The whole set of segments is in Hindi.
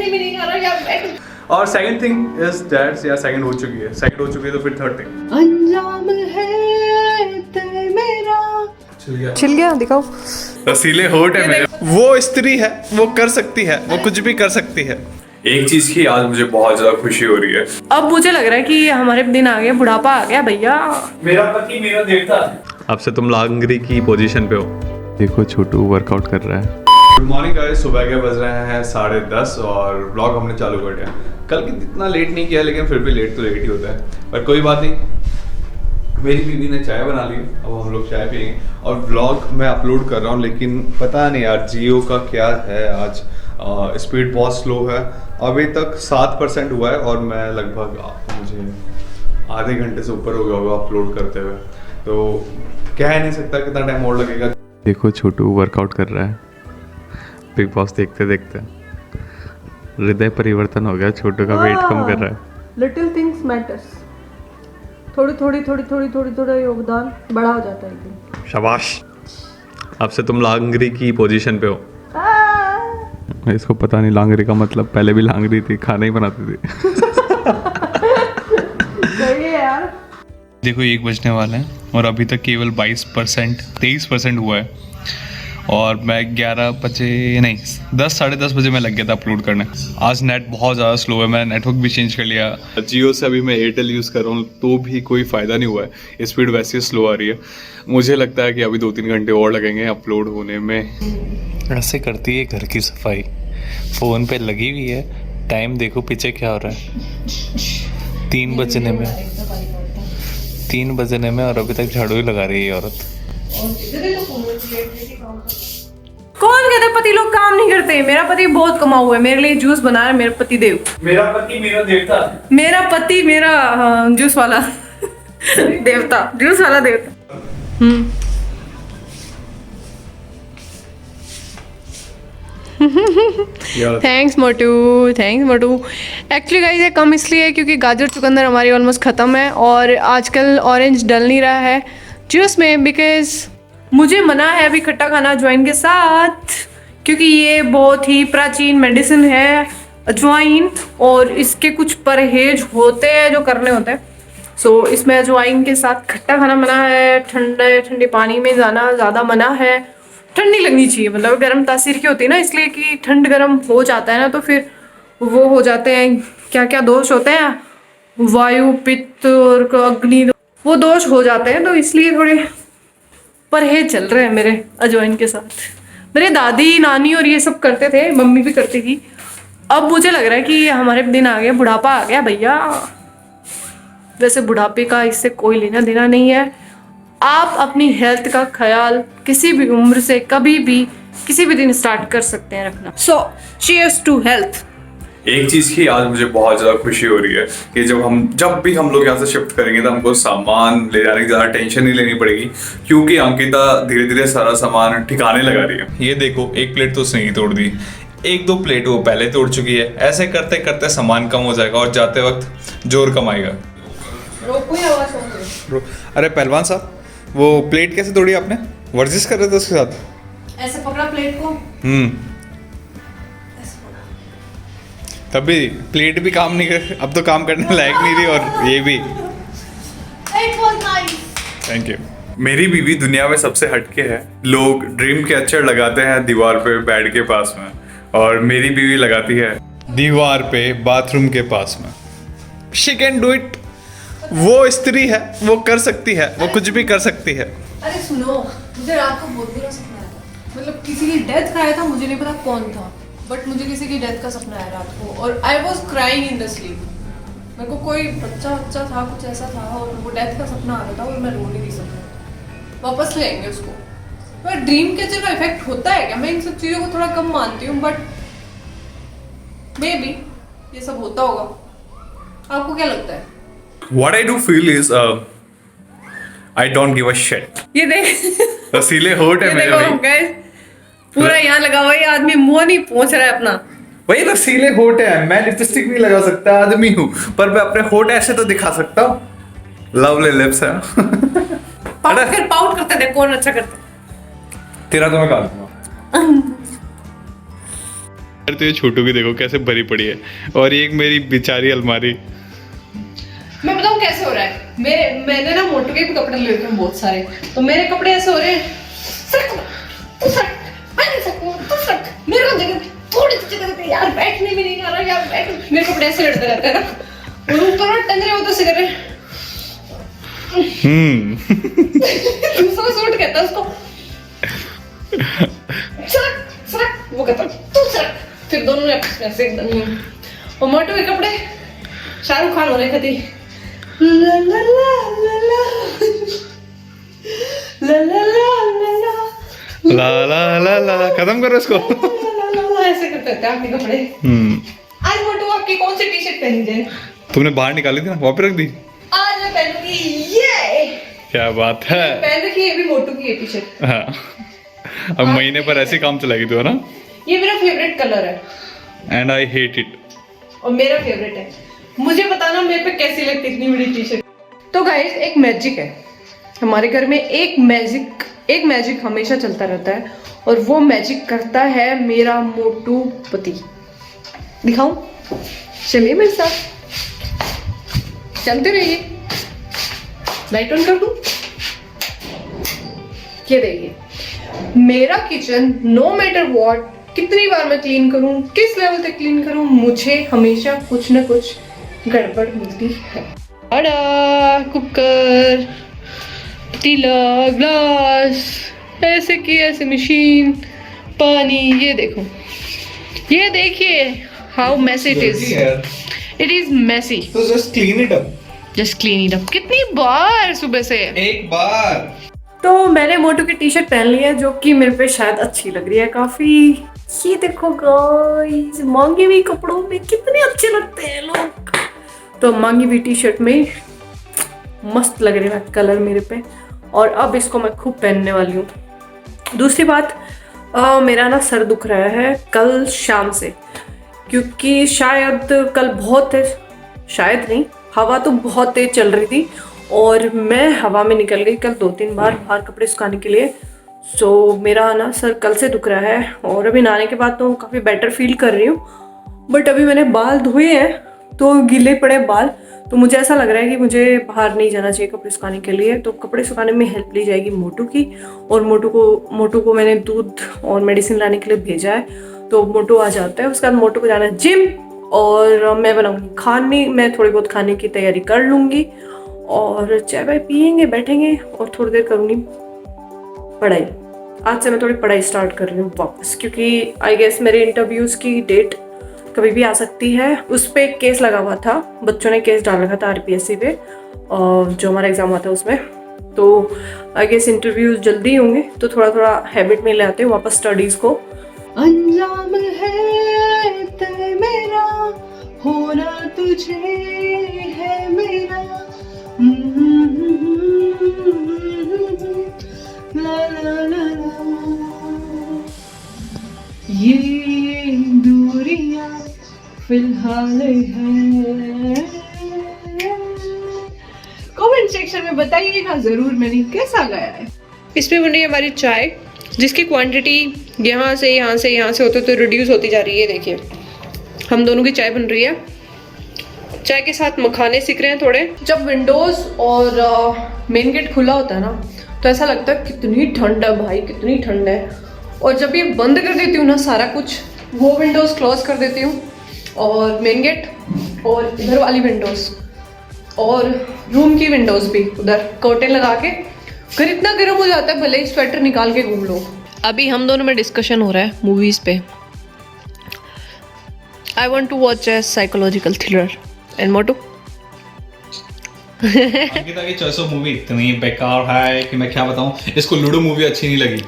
दिल भी नहीं कर रहा यार। और सेकंड थिंग इज दैट या सेकंड हो चुकी है तो फिर थर्ड थिंग अंजाम है ते मेरा। छिल गया, दिखाओ। रसीले होठ है मेरे। वो स्त्री है, वो कर सकती है, वो कुछ भी कर सकती है। एक चीज की आज मुझे बहुत ज्यादा खुशी हो रही है। अब मुझे लग रहा है कि हमारे दिन आ गए, बुढ़ापा आ गया भैया। मेरा पति मेरा देवता। अब से तुम लांगरी की पोजीशन पे हो। देखो छोटू वर्कआउट कर रहा है। गुड मॉर्निंग गाइस, सुबह के बज रहे हैं 10:30 और व्लॉग हमने चालू कर दिया। कल की इतना लेट नहीं किया, लेकिन फिर भी लेट तो लेट ही होता है, पर कोई बात नहीं। मेरी बीवी ने चाय बना ली, अब हम लोग चाय पियेंगे और व्लॉग मैं अपलोड कर रहा हूँ, लेकिन पता नहीं यार जियो का क्या है आज, स्पीड बहुत स्लो है। अभी तक 7% हुआ है और मैं लगभग मुझे आधे घंटे से ऊपर हो गया होगा अपलोड करते हुए, तो कह नहीं सकता कितना टाइम और लगेगा। देखो छोटू वर्कआउट कर रहा है, बिग बॉस देखते देखते हृदय परिवर्तन हो गया, छोटू का वेट कम कर रहा है। लिटिल थिंग्स मैटर्स, थोड़ा योगदान बड़ा हो जाता है। शाबाश, अब से तुम लांगरी की पोजीशन पे हो। इसको पता नहीं लांगरी का मतलब, पहले भी लांगरी थी, खाना ही बनाती थी। सही है यार। देखो 1 बजने वाला है और अभी तक केवल 23% हुआ है और मैं 11 बजे नहीं 10 साढ़े 10 बजे मैं लग गया था अपलोड करने। आज नेट बहुत ज़्यादा स्लो है, मैंने नेटवर्क भी चेंज कर लिया। जियो से अभी मैं एयरटेल यूज़ कर रहा हूँ तो भी कोई फ़ायदा नहीं हुआ है, स्पीड वैसे ही स्लो आ रही है। मुझे लगता है कि अभी 2-3 घंटे और लगेंगे अपलोड होने में। ऐसे करती है घर की सफाई, फ़ोन पे लगी हुई है। टाइम देखो पीछे क्या हो रहा है, 3 बजने में और अभी तक झाड़ू ही लगा रही है ये औरत। कौन कहते पति लोग काम नहीं करते? मेरा पति बहुत कमा हुआ है, मेरे लिए जूस बना रहा है मेरा पति देव। मेरा पति मेरा देवता। मेरा पति मेरा जूस वाला देवता, जूस वाला देवता। थैंक्स मोटू, एक्चुअली गाइस ये कम इसलिए है क्योंकि गाजर चुकंदर हमारी ऑलमोस्ट ख़त्म है और आजकल ऑरेंज डल नहीं रहा है जूस में, बिकॉज मुझे मना है अभी खट्टा खाना अजवाइन के साथ, क्योंकि ये बहुत ही प्राचीन मेडिसिन है अजवाइन और इसके कुछ परहेज होते हैं जो करने होते हैं। सो इसमें अजवाइन के साथ खट्टा खाना मना है, ठंडे पानी में जाना ज़्यादा मना है। ठंडी लगनी चाहिए, मतलब गर्म तासीर की होती है ना, इसलिए कि ठंड गर्म हो जाता है ना तो फिर वो हो जाते हैं क्या क्या दोष होते हैं, वायु पित्त और अग्नि, वो दोष हो जाते हैं, तो इसलिए थोड़े परहेज चल रहे हैं मेरे अजवाइन के साथ। मेरे दादी नानी और ये सब करते थे, मम्मी भी करती थी। अब मुझे लग रहा है कि हमारे दिन आ गए, बुढ़ापा आ गया भैया। वैसे बुढ़ापे का इससे कोई लेना देना नहीं है। आप अपनी हेल्थ का ख्याल किसी भी उम्र से कभी भी किसी भी दिन स्टार्ट कर सकते हैं रखना। So cheers to health. एक चीज की आज मुझे बहुत ज्यादा खुशी हो रही है कि जब भी हम लोग यहाँ से शिफ्ट करेंगे तो हमको सामान ले जाने की ज्यादा टेंशन नहीं लेनी पड़ेगी, क्योंकि अंकिता धीरे धीरे सारा सामान ठिकाने लगा रही है। ये देखो 1 प्लेट तो उसने ही तोड़ दी, 1-2 प्लेट वो पहले तोड़ चुकी है। ऐसे करते करते सामान कम हो जाएगा और जाते वक्त जोर कम आएगा। अरे पहलवान साहब, वो प्लेट कैसे तोड़ी आपने? वर्जिश कर रहे थे उसके साथ? ऐसे पकड़ा प्लेट को। तभी प्लेट भी काम नहीं कर, अब तो काम करने लायक नहीं रही और ये भी। Thank you. मेरी बीवी दुनिया में सबसे हटके है। लोग ड्रीम कैचर लगाते हैं दीवार पे बेड के पास में, और मेरी बीवी लगाती है दीवार पे बाथरूम के पास में। She can do it. वो स्त्री है, वो कर सकती है, वो कुछ भी कर सकती है। अरे सुनो, मुझे रात को बहुत बुरा सपना आया था, मतलब किसी की डेथ का आया था, मुझे नहीं पता कौन था, बट मुझे किसी की डेथ का सपना आया रात को और I was crying in the sleep. मेरे को कोई बच्चा था, कुछ ऐसा था और वो डेथ का सपना आ रहा था और मैं रो नहीं सकता। वापस लेंगे उसको। पर ड्रीम कैचर का इफेक्ट होता है क्या? मैं इन सब चीज़ों को थोड़ा कम मानती हूँ, बट मे बी ये सब होता होगा। आपको क्या लगता है? What I do feel is I don't give a shit. ये देख रसीले होठ है मेरे भाई। guys, पूरा यहाँ लगा हुआ है, आदमी मुंह नहीं पहुंच रहा है अपना। वही रसीले होठ है, मैं लिपस्टिक नहीं लगा सकता, आदमी हूँ, पर मैं अपने होठ ऐसे तो दिखा सकता हूँ। लवली लिप्स है। पाउट करते थे, कौन अच्छा करता? तेरा तो मैं काट दूंगा। तो ये छोटू की देखो कैसे भरी पड़ी है, और एक मेरी बेचारी अलमारी। मैं बताऊँ कैसे हो रहा है, मैंने ना मोटू के भी कपड़े ले रखे हैं बहुत सारे, तो मेरे कपड़े ऐसे हो रहे हैं, तू सक, मैं नहीं सकूं, तू सक, मेरे को जगह थोड़ी सी जगह दे यार, बैठने भी नहीं आ रहा यार, बैठ। मेरे कपड़े ऐसे लड़ते रहते हैं ना, और ऊपर टंग रहे हो तो ऐसे कर रहे हैं। दूसरा सूट कहता है उसको, सरक सरक, वो कहता तू सरक, फिर दोनों ने आपस में ऐसे एकदम। और मोटू के कपड़े शाहरुख खान हो रहे थे, ला ला ला ला ला ला ला ला ला ला ला, खत्म करो इसको। ला, ऐसे करते थे आपके कपड़े। आज मोटू आपकी कौन सी टी शर्ट पहनी जाए? तुमने बाहर निकाली थी ना, वापस रख दी। आज मैं पहनूंगी ये, क्या बात है, पहन रखी है, ये भी मोटू की है टी शर्ट। हाँ। अब महीने पर ऐसे काम चलाएगी तू, है ना? ये मेरा फेवरेट कलर है एंड आई हेट इट। और मेरा फेवरेट है। मुझे बताना मेरे पे कैसी लगती इतनी बड़ी टी शर्ट। तो गाइस एक मैजिक है हमारे घर में, एक मैजिक हमेशा चलता रहता है, और वो मैजिक करता है मेरा मोटू पति। दिखाऊं? चलिए मेरे साथ, चलते रहिए। लाइट ऑन कर दूं? ये देखिए मेरा किचन, नो मैटर व्हाट, कितनी बार मैं क्लीन करूं, किस लेवल तक क्लीन करूं, मुझे हमेशा कुछ ना कुछ गड़बड़ मिलती है। बड़ा कुकर, पतीला, ग्लास, ऐसे की ऐसे मशीन, पानी, ये देखो, ये देखिए how messy it is. It is messy, तो just clean it up. Just clean it up. कितनी बार सुबह से? एक बार। तो मैंने मोटू की टी शर्ट पहन ली है, जो कि मेरे पे शायद अच्छी लग रही है काफी। ये देखो गाइस, मांगी हुई कपड़ों में कितने अच्छे लगते हैं लोग। तो मांगी हुई टी शर्ट में मस्त लग रहा है कलर मेरे पे, और अब इसको मैं खूब पहनने वाली हूँ। दूसरी बात, मेरा ना सर दुख रहा है कल शाम से, क्योंकि शायद कल बहुत तेज, शायद नहीं, हवा तो बहुत तेज चल रही थी, और मैं हवा में निकल गई कल 2-3 बार बाहर कपड़े सुखाने के लिए। सो मेरा ना सर कल से दुख रहा है, और अभी नहाने के बाद तो काफ़ी बेटर फील कर रही हूँ। बट अभी मैंने बाल धोए हैं तो गीले पड़े बाल, तो मुझे ऐसा लग रहा है कि मुझे बाहर नहीं जाना चाहिए कपड़े सुखाने के लिए। तो कपड़े सुखाने में हेल्प ली जाएगी मोटू की, और मोटू को मैंने दूध और मेडिसिन लाने के लिए भेजा है, तो मोटू आ जाता है। उसके बाद मोटू को जाना है जिम, और मैं बनाऊँगी खाने, मैं थोड़ी बहुत खाने की तैयारी कर लूँगी, और चाय वाय पियेंगे, बैठेंगे, और थोड़ी देर करूँगी पढ़ाई। आज से मैं थोड़ी पढ़ाई स्टार्ट कर रही हूँ वापस, क्योंकि आई गेस मेरे इंटरव्यूज़ की डेट कभी भी आ सकती है। उस पर एक केस लगा हुआ था, बच्चों ने केस डाल रखा था RPSC पे, और जो हमारा एग्ज़ाम हुआ था उसमें। तो आई गेस इंटरव्यूज जल्दी होंगे, तो थोड़ा थोड़ा हैबिट में ले आते हैं वापस स्टडीज़ को। अंजाम है तय मेरा, होना तुझे है मेरा, ला ला ला ला, ये दूरियां फिलहाल है। कमेंट सेक्शन में बताइएगा जरूर मैंने कैसा गाया है। इसमें बन रही है हमारी चाय, जिसकी क्वांटिटी यहाँ से होते तो रिड्यूस होती जा रही है। देखिए हम दोनों की चाय बन रही है, चाय के साथ मखाने सीख रहे हैं थोड़े। जब विंडोज और मेन गेट खुला होता है ना, तो ऐसा लगता है कितनी ठंड है भाई, कितनी ठंड है। और जब ये बंद कर देती हूँ ना सारा कुछ, वो विंडोज क्लोज कर देती हूँ, और मेन गेट और इधर वाली विंडोज और रूम की विंडोज भी, उधर कर्टेन लगा के, फिर इतना गर्म हो जाता है भले ही स्वेटर निकाल के घूम लो। अभी हम दोनों में डिस्कशन हो रहा है मूवीज पे। I want to watch a psychological thriller and मोटू। अंकिता की चॉइस ऑफ मूवी इतनी बेकार है कि मैं क्या बताऊं। इसको लूडो मूवी अच्छी नहीं लगी।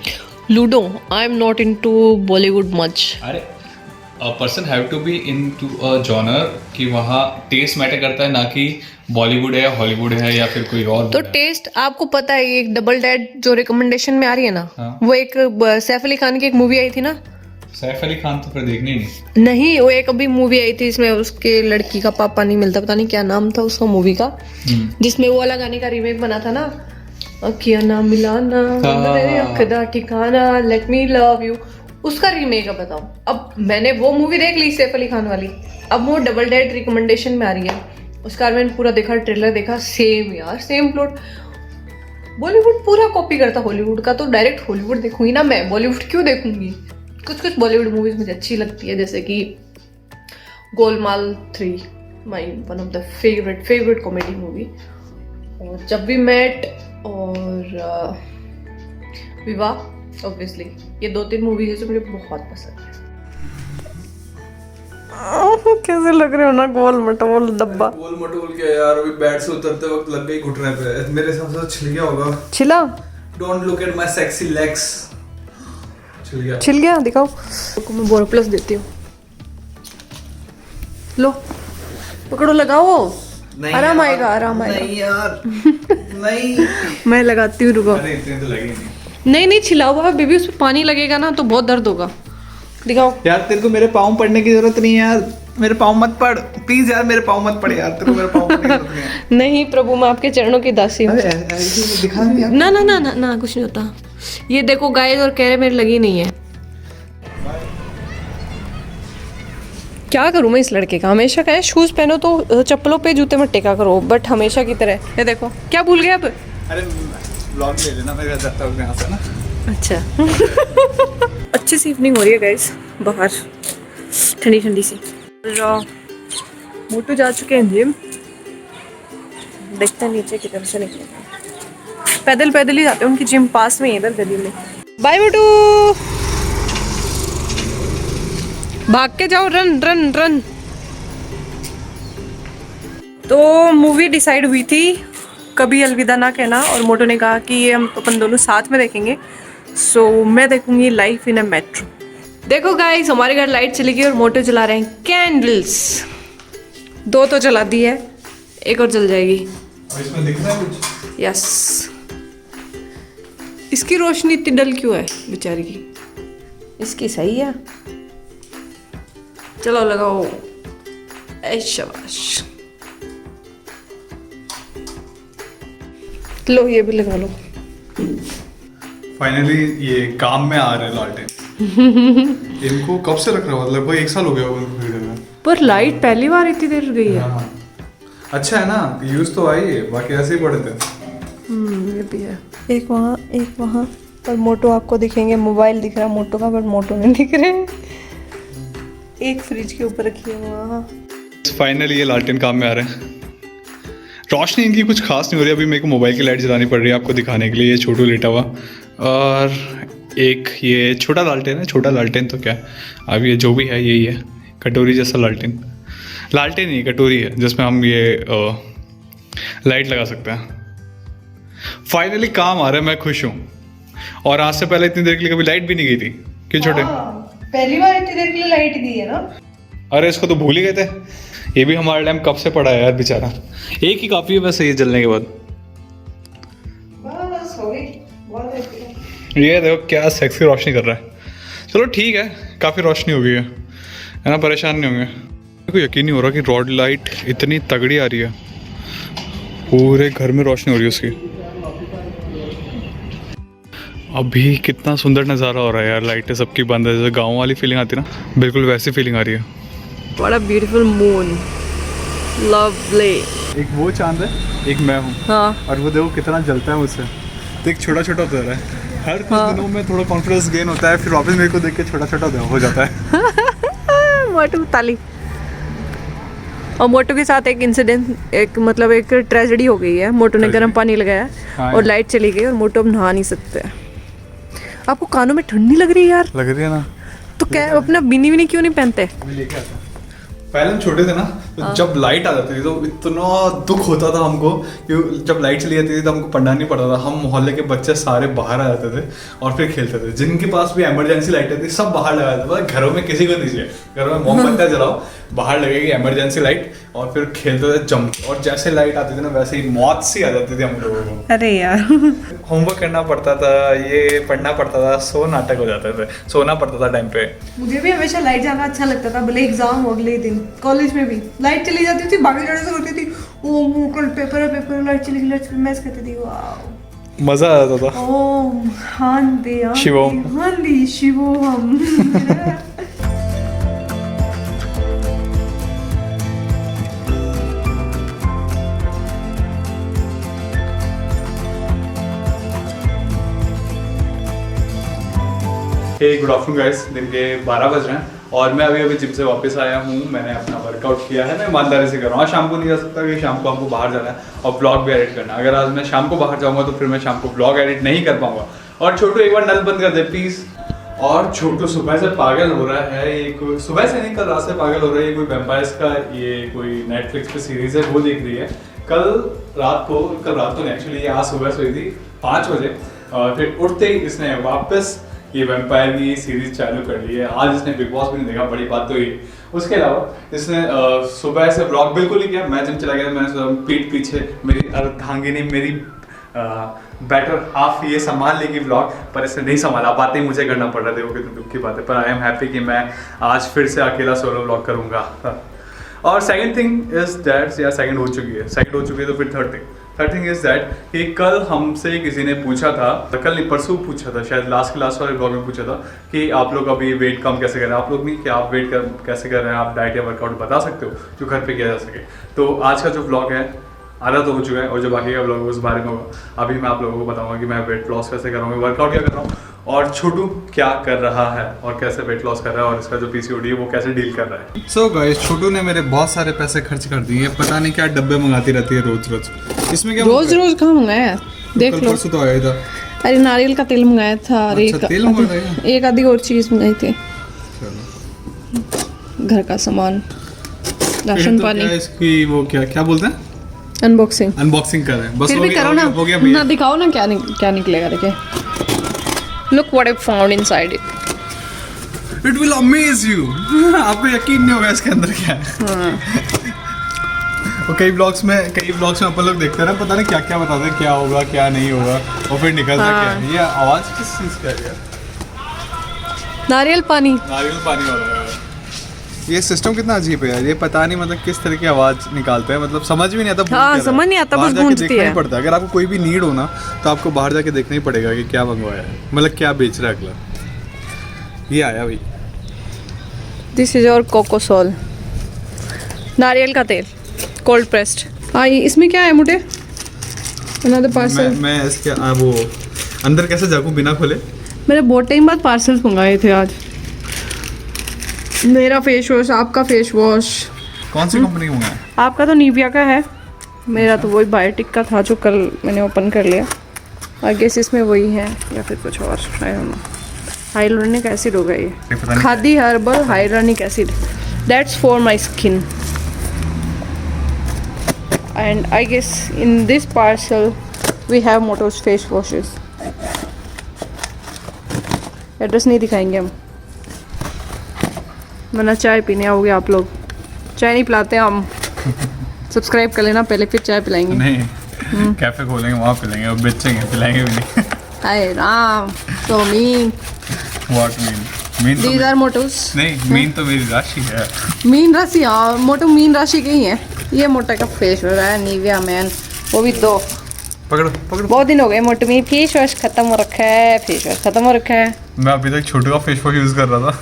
Ludo, I am not into Bollywood much. अरे a person have to be into a genre कि वहाँ टेस्ट मैटर करता है, ना कि बॉलीवुड है या हॉलीवुड है या फिर कोई और। तो टेस्ट आपको पता है, एक डबल डेड जो रिकमेंडेशन में आ रही है ना, हाँ। वो एक सैफ अली खान की एक मूवी आई थी ना। सैफ अली खान तो फिर देखनी नहीं। नहीं, वो एक अभी मूवी आई थी, इसमें उसके लड़की का पापा नहीं मिलता, पता नहीं क्या नाम था उसका मूवी का, जिसमें वो वाला गाने का रीमेक बना था ना, अखियां ना मिलाना, मेरे अखदा ठिकाना, लेट मी लव यू। उसका रीमेक अब बताओ। अब मैंने वो मूवी देख ली सैफ अली खान वाली, अब वो डबल डेट रिकमेंडेशन में आ रही है, उसका बाद मैंने पूरा देखा, ट्रेलर देखा, सेम यार सेम प्लॉट। बॉलीवुड पूरा कॉपी करता हॉलीवुड का, तो डायरेक्ट हॉलीवुड देखूंगी ना मैं, बॉलीवुड क्यों देखूंगी। कुछ बॉलीवुड मूवीज मुझे अच्छी लगती है, जैसे कि Golmaal 3 my one of the favourite comedy movie, और जब वी मेट और विवाह ऑब्वियसली, ये 2-3 मूवी है जो मुझे बहुत पसंद है। कैसे लग रहे हो ना गोल मटोल डब्बा। गोल मटोल क्या यार, अभी बेड से उतरते वक्त लग गई घुटने पे, मेरे हिसाब से छिल गया होगा। छिला? Don't look at my sexy legs. छिल गया दिखाओ। मैं बोरोप्लस देती हूँ, लो पकड़ो, लगाओ, आराम आएगा, आराम आएगा। नहीं यार नहीं मैं लगाती हूँ, रुको। अरे इतने तो लगे नहीं। नहीं छिला हुआ बेबी, उसमें पानी लगेगा ना तो बहुत दर्द होगा। दिखाओ यार, तेरे को मेरे पाँव पड़ने की जरूरत नहीं है यार, मेरे पाँव मत पड़ प्लीज यार, मेरे पाँव मत पड़े यार, तेरे को मेरे पाँव पड़ने की जरूरत नहीं है। नहीं प्रभु, मैं आपके चरणों की दासी हूँ। दिखा नहीं यार। ना ना ना ना ना, कुछ नहीं होता। ये देखो गाइस, और कह रहे मेरे लगी नहीं है। क्या करूँ मैं इस लड़के का, हमेशा कहे शूज पहनो तो चप्पलों पे जूते मत टेका करो, बट हमेशा की तरह। ये देखो क्या भूल गए अब। अरे व्लॉग ले लेना, मेरे घर जाता हूँ यहाँ से ना। अच्छा अच्छी सी इवनिंग हो रही है गाइस बाहर, ठंडी ठंडी सी। मोटू जा चुके हैं जिम, देखते हैं नीचे किधर से निकले। पैदल पैदल ही जाते हैं, उनकी जिम पास में ही इधर गली में। बाय मोटू, भाग के जाओ, रन रन रन। तो मूवी डिसाइड हुई थी कभी अलविदा ना कहना, और मोटू ने कहा कि ये हम अपन दोनों साथ में देखेंगे। सो मैं देखूंगी लाइफ इन अ मेट्रो। देखो गाइस, हमारे घर लाइट चली गई और मोटू चला रहे हैं कैंडल्स। 2 तो चला दी है, एक और जल जाएगी। और इसमें दिख रहा है कुछ? यस। इसकी रोशनी इतनी डल क्यों है बेचारी की, इसकी सही है। चलो लगाओ, ऐ शाबाश। लो ये भी लगा लो। फाइनली ये काम में आ रहे लालटेन। इनको कब से रख रहा है, लगभग 1 साल हो गया होगा इनको खरीदे हुए। पर लाइट पहली बार इतनी देर गई है। हाँ। अच्छा है ना, यूज तो आई है, बाकी ऐसे ही पड़े थे। ये भी है। एक वहाँ पर मोटो आपको दिखेंगे, मोबाइल दिख रहा है मोटो का, बट मोटो नहीं दिख रहे। एक फ्रिज के ऊपर रखी है वहाँ। फाइनली ये लालटेन काम में आ रहे हैं। रोशनी इनकी कुछ खास नहीं हो रही, अभी मेरे को मोबाइल की लाइट जलानी पड़ रही है आपको दिखाने के लिए। ये छोटू लेटा हुआ, और एक ये छोटा लालटेन है। छोटा लालटेन तो क्या, अब ये जो भी है यही है, कटोरी जैसा लालटेन। लालटेन नहीं, कटोरी है जिसमें हम ये लाइट लगा सकते हैं। फाइनली काम आ रहा है, मैं खुश हूँ। और आज से पहले इतनी देर के लिए कभी लाइट भी नहीं गई थी। क्यों छोटे? पहली बार इतनी देर के लिए लाइट गई है ना। अरे इसको तो भूल ही गए थे, ये भी हमारा टाइम कब से पड़ा है यार बेचारा। एक ही काफ़ी है वैसे ये जलने के बाद। बस हो गई, बहुत ये देखो क्या सेक्सी रोशनी कर रहा है। चलो ठीक है, काफ़ी रोशनी हो गई है ना, परेशान नहीं होंगे। मेरे को यकीन नहीं हो रहा कि रॉड लाइट इतनी तगड़ी आ रही है, पूरे घर में रोशनी हो रही है उसकी। अभी कितना सुंदर नज़ारा हो रहा है यार, लाइटें सबकी बंद है, जैसे गाँव वाली फीलिंग आती है ना, बिल्कुल वैसी फीलिंग आ रही है। What a beautiful moon, lovely। एक वो चांद है, एक मैं हूँ। हाँ। और वो देखो कितना जलता है मुझसे, तो एक छोटा छोटा होता है। हर कुछ दिनों में थोड़ा कॉन्फिडेंस गेन होता है, फिर वापस मेरे को देख के छोटा छोटा हो जाता है। मोटू ताली। और मोटू के साथ एक इंसिडेंट, एक मतलब एक ट्रेजेडी हो गई है। मोटू ने गर्म पानी लगाया हाँ और लाइट चली गई और मोटू अब नहा नहीं सकते। आपको कानों में ठंडी लग रही है यार? लग रही है ना। तो क्या अपना बिनी विनी क्यों नहीं पहनते? लेके आता। पहले हम छोटे थे ना, तो जब लाइट आ जाती थी तो इतना दुख होता था हमको कि जब लाइट चली जाती थी तो हमको पढ़ना नहीं पड़ता था। हम मोहल्ले के बच्चे सारे बाहर आ जाते थे और फिर खेलते थे। जिनके पास भी इमरजेंसी लाइटें थी सब बाहर लगा देते थे, घरों में किसी को दीजिए, घरों में मोमबत्तियां जलाओ, बाहर लगेगी इमरजेंसी लाइट, और फिर खेलते थे जम। और जैसे लाइट आती थी ना वैसे ही मौत सी आ जाती थी हम लोगों को। अरे यार होमवर्क करना पड़ता था, ये पढ़ना पड़ता था, सो नाटक हो जाते थे, सोना पड़ता था टाइम पे। मुझे भी हमेशा लाइट जाना अच्छा लगता था, भले एग्जाम हो अगले दिन। कॉलेज में भी लाइट चली जाती थी, भागने जाने से होती थी, ओ कल पेपर है, पेपर लाइट चली गई, लाइट मैच करती थी। वाह मजा आ जाता था। Om Shanti Shivom. हांदी Shivom. Good afternoon guys, दिन के 12 बज रहे हैं और मैं अभी जिम से वापस आया हूँ। मैंने अपना वर्कआउट किया है, मैं ईमानदारी से कर रहा हूँ। आज शाम को नहीं जा सकता कि शाम को हमको बाहर जाना है और ब्लॉग भी एडिट करना है। अगर आज मैं शाम को बाहर जाऊँगा तो फिर मैं शाम को ब्लॉग एडिट नहीं कर पाऊंगा। और छोटू एक बार नल बंद कर दे प्लीज़। और छोटू सुबह से पागल हो रहा है, ये कोई सुबह से नहीं कल रात से पागल हो रहा है। ये कोई वेम्पायर्स का ये कोई नेटफ्लिक्स पे सीरीज़ है, वो देख रही है। कल रात तो नहीं, एक्चुअली ये आज सुबह सोई थी 5 बजे और फिर उठते ही इसने वापस ये वैम्पायर की सीरीज चालू कर ली है। आज इसने बिग बॉस भी नहीं देखा, बड़ी बात तो ये। उसके अलावा इसने सुबह से ब्लॉग बिल्कुल नहीं किया। मैं जिम चला गया, मैंने सोचा पीठ पीछे मेरी अर्धांगिनी मेरी बेटर हाफ ये संभाल लेगी ब्लॉग, पर इसने नहीं संभाला। बातें मुझे करना पड़ रहा था, वो कितनी दुख की बात है। पर आई एम हैप्पी कि मैं आज फिर से अकेला सोलो ब्लॉग करूँगा। और सेकंड थिंग इज दैट, या सेकंड हो चुकी है तो फिर थर्ड थिंग इज दैट कि कल हमसे किसी ने पूछा था, कल नहीं परसों पूछा था, शायद लास्ट वाले ब्लॉग में पूछा था कि आप लोग अभी वेट कम कैसे कर रहे हैं। आप लोग नहीं कि आप वेट कैसे कर रहे हैं, आप डाइट या वर्कआउट बता सकते हो जो घर पे किया जा सके। तो आज का जो ब्लॉग है आधा तो हो चुका है और जो बाकी का ब्लॉग है उस बारे में होगा। अभी मैं आप लोगों को बताऊंगा कि मैं वेट लॉस कैसे कर रहा हूँ, वर्कआउट क्या कर रहा हूँ और छोटू क्या कर रहा है और कैसे वेट लॉस कर रहा है और इसका जो पीसीओडी है वो कैसे डील कर रहा है। सो गाइस, छोटू ने मेरे बहुत सारे पैसे खर्च कर दिए। पता नहीं क्या डब्बे मंगाती रहती है रोज। इसमें क्या रोज कहाँ मंगाया, देख लो। परसों तो आया था। अरे नारियल का तेल मंगाया था और एक आधी और चीज मंगाई थी, घर का सामान, राशन पानी। इसकी वो क्या बोलते हैं, अनबॉक्सिंग कर रहे हैं। बस फिर भी करो ना दिखाओ ना क्या निकलेगा। देखिए, look what I found inside it. It will amaze you. आपको यकीन नहीं होगा इसके अंदर क्या है। और कई ब्लॉग्स में अपन लोग देखते हैं ना, पता नहीं क्या बताते हैं, क्या होगा क्या नहीं होगा और फिर निकलता क्या है। ये आवाज किस चीज का है? नारियल पानी वाला है। ये सिस्टम कितना अजीब है यार। ये पता नहीं मतलब किस तरह की आवाज निकालते हैं, मतलब समझ भी नहीं आता। हाँ, समझ नहीं आता, बस गूंजती है। पड़ता है। अगर आपको कोई भी नीड हो ना तो आपको बाहर जाके देखना ही पड़ेगा कि क्या मंगवाया है, मतलब क्या बेच रहा है अगला। ये आया भाई, दिस इज और कोकोसोल नारियल का तेल, कोल्ड प्रेस्ड। इसमें क्या है मुझे? Another parcel. मैं इसके वो अंदर कैसे जाऊँ बिना खोले? मैंने बहुत टाइम बाद पार्सल्स मंगाए थे आज। मेरा फेस वॉश, आपका फेस वॉश कौन सी कंपनी का मंगाया? आपका तो निविया का है, मेरा तो वही बायोटिक का था जो कल मैंने ओपन कर लिया। आई गेस इसमें वही है या फिर कुछ और। I don't know. Hyaluronic acid होगा ये, Khadi herbal hyaluronic acid, that's for my skin. And I guess in this parcel we have मोटोस फेस वॉशेस। एड्रेस नहीं दिखाएंगे हम, वरना चाय पीने आओगे आप लोग। चाय नहीं पिलाते हम। सब्सक्राइब कर लेना पहले, फिर चाय पिलाएंगे। नहीं, कैफे खोलेंगे वहाँ पिलाएंगे और बेचेंगे, पिलाएंगे भी नहीं। हाय राम, so mean. What mean? Mean These are motos. नहीं, मीन तो मेरी राशि है। मीन राशि, हाँ, मोटो मीन राशि के ही है। ये मोटा का फेस वॉश है निविया मैन, वो भी 2। पकड़ो। बहुत दिन हो गए मोटो में फेस वॉश खत्म हो रखा है। मैं अभी तक छोटू का फेस वॉश यूज कर रहा था।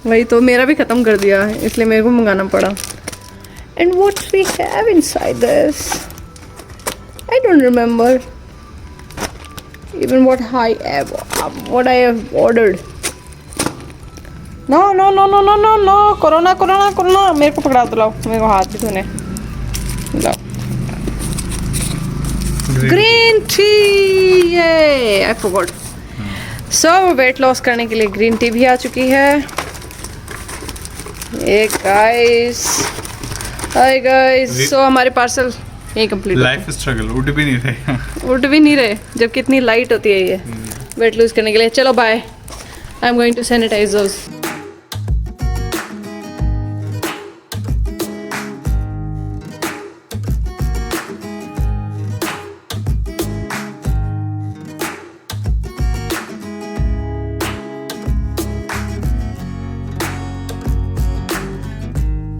वही तो, मेरा भी खत्म कर दिया है, इसलिए मेरे को मंगाना पड़ा। And what we have inside this, I don't remember even what I have ordered. No, corona, मेरे को पकड़ा दो, लाओ मेरे को हाथ भी धोने, लाओ ग्रीन टी। ये I forgot. So weight loss करने के लिए ग्रीन टी भी आ चुकी है। ये गाइस, हाय गाइस, सो हमारे पार्सल यही कंप्लीट। लाइफ स्ट्रगल, उठ भी नहीं रहे जबकि इतनी लाइट होती है ये वेट लूज करने के लिए। चलो bye, I am going to sanitize those.